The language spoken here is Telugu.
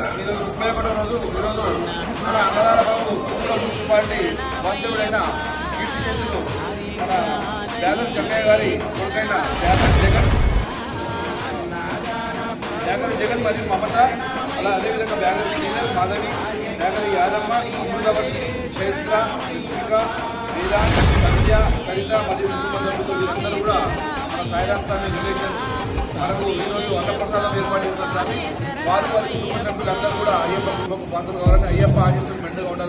ఈరోజు 31వ రోజు ఈరోజు మన అన్నదాన బాబు కుటుంబ మున్సిపాలిటీ మంత్రుడైన కీర్తి చేతులు మన జాగర్ జగ్గయ్య గారి కొడుకైన జాగర్ జగన్ మరియు మమత అలా అదేవిధంగా బ్యాగర్ శ్రీధర్ మాధవి బ్యాగర్ యాదమ్మ అమృతవర్షి చైత్ర రుచిక వేదాంత్ సంధ్య సరిత మరియు కుటుంబ వీరందరూ కూడా మన సాయిరామ్ స్వామి రిలేషన్ మనకు ఈరోజు అన్నప్రసాదం ఏర్పాటు చేస్తున్న స్వామి వారి కుటుంబ సభ్యులందరూ కూడా అయ్యప్ప కుటుంబ పాత్రలు కావాలని అయ్యప్ప ఆశీస్సులు మెండుగా ఉండాలి.